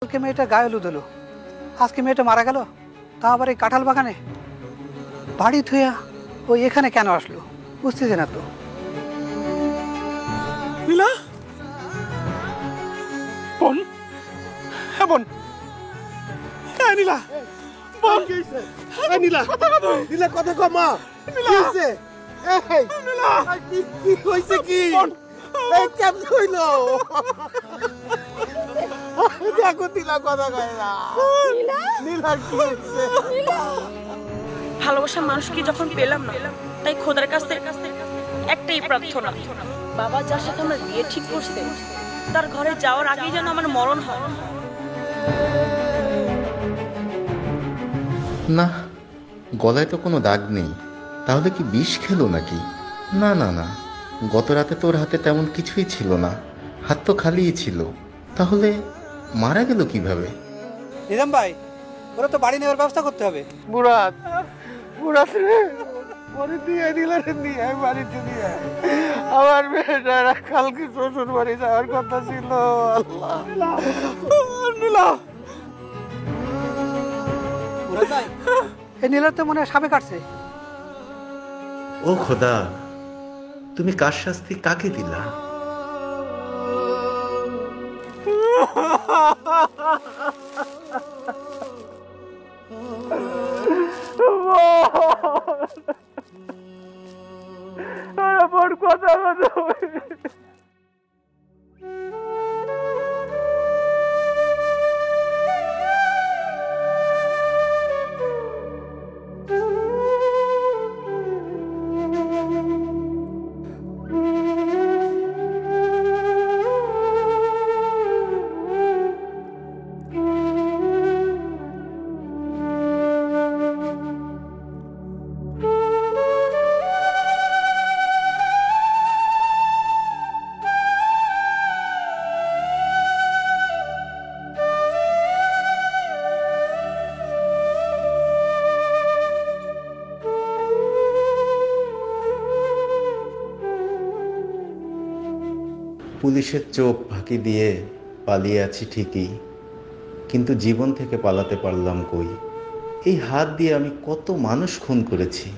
কালকে মেয়েটা গায়ে হলুদ হলো, আজকে মেয়েটা মারা গেল, তা আবার এই কাঁঠাল বাগানে। বাড়ি থুয়া ওই এখানে কেন আসলো বুঝতেছে না তো। নীলা, বোন, হ্যাঁ বোন, হ্যাঁ নীলা, বোন, হ্যাঁ নীলা, নীলা কথা কও মা। নীলা, কি হইছে? এই নীলা, কি হইছে কি? বোন, এই কেমন হইলো? দেখো নীলা কথা কয় না। নীলা কি হইছে? ভালোবাসার মানুষকে যখন পেলাম না, তাই খোদার কাছে একটাই প্রার্থনা, বাবা যার সাথে আমরা বিয়ে ঠিক করছে তার ঘরে যাওয়ার আগেই যেন আমার মরণ হয়। না, গলায় তো কোনো দাগ নেই। তাহলে কি বিষ খেলো নাকি? না না না, গত রাতে তোর হাতে তেমন কিছুই ছিল না, হাত তো খালিই ছিল। তাহলে মারা গেল কিভাবে? নিজাম ভাই, ওরা তো বাড়ি নেওয়ার ব্যবস্থা করতে হবে। মুরাদ, মুরাদ রে, পরে দিয়ে নীলা রে নিয়ে আয় বাড়িতে নিয়ে আয়। আমার মেয়েটা কালকে শ্বশুর বাড়ি যাওয়ার কথা ছিল। আল্লাহ নীলা, এই নীলার তো মনে হয় সাপে কাটছে। ও খোদা, তুমি কার শাস্তি কাকে দিলা? আমার কথা পুলিশের চোখ ফাঁকি দিয়ে পালিয়ে আছি ঠিকই, কিন্তু জীবন থেকে পালাতে পারলাম কই? এই হাত দিয়ে আমি কত মানুষ খুন করেছি,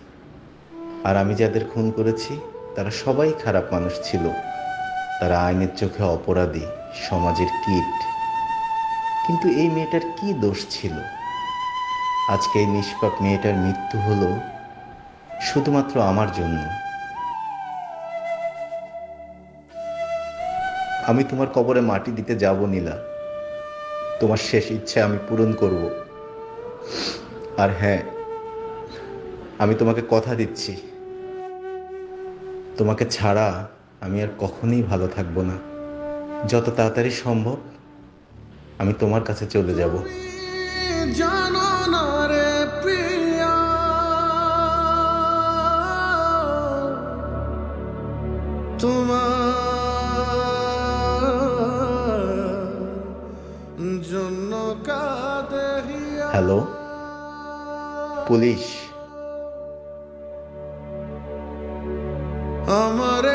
আর আমি যাদের খুন করেছি তারা সবাই খারাপ মানুষ ছিল। তারা আইনের চোখে অপরাধী, সমাজের কীট। কিন্তু এই মেয়েটার কি দোষ ছিল? আজকে এই নিষ্পাপ মেয়েটার মৃত্যু হলো শুধুমাত্র আমার জন্য। আমি তোমার কবরে মাটি দিতে যাব নীলা, তোমার শেষ ইচ্ছা আমি পূরণ করব। আর হ্যাঁ, আমি তোমাকে কথা দিচ্ছি, তোমাকে ছাড়া আমি আর কখনোই ভালো থাকবো না। যত তাড়াতাড়ি সম্ভব আমি তোমার কাছে চলে যাব। জানো না রে প্রিয়া, তোমার জন্য কাঁদে হিয়া। হ্যালো পুলিশ, আমার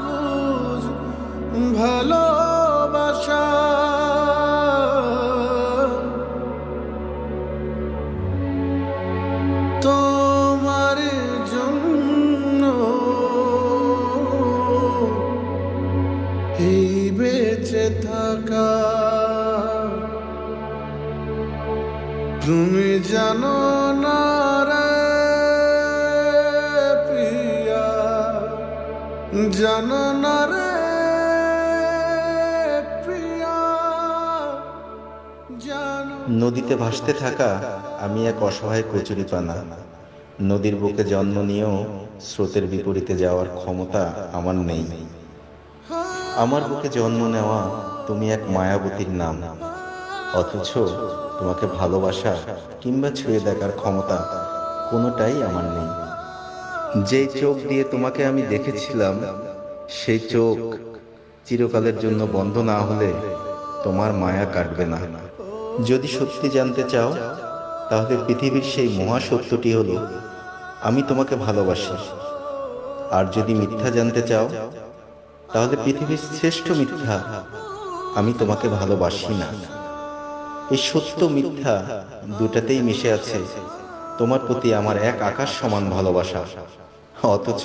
বুঝ ভালোবাসা তোমার জন্য এই বেঁচে থাকা। তুমি জানো না রে প্রিয়া, জানো না রে প্রিয়া, জানো। নদীতে ভাসতে থাকা আমি এক অসহায় কচুরিপানা। নদীর বুকে জন্ম নিয়েও স্রোতের বিপরীতে যাওয়ার ক্ষমতা আমার নেই। আমার বুকে জন্ম নেওয়া তুমি এক মায়াবতীর নাম, অথচ তোমাকে ভালোবাসা কিংবা ছুঁয়ে দেখার ক্ষমতা কোনোটাই আমার নেই। যে চোখ দিয়ে তোমাকে আমি দেখেছিলাম, সেই চোখ চিরকালের জন্য বন্ধ না হলে তোমার মায়া কাটবে না। যদি সত্যি জানতে চাও, তাহলে পৃথিবীর সেই মহা সত্যটি হলো আমি তোমাকে ভালোবাসি। আর যদি মিথ্যা জানতে চাও, তাহলে পৃথিবীর শ্রেষ্ঠ মিথ্যা আমি তোমাকে ভালোবাসি না। এই সত্য মিথ্যা দুটাতেই মিশে আছে তোমার প্রতি আমার এক আকাশ সমান ভালোবাসা। অথচ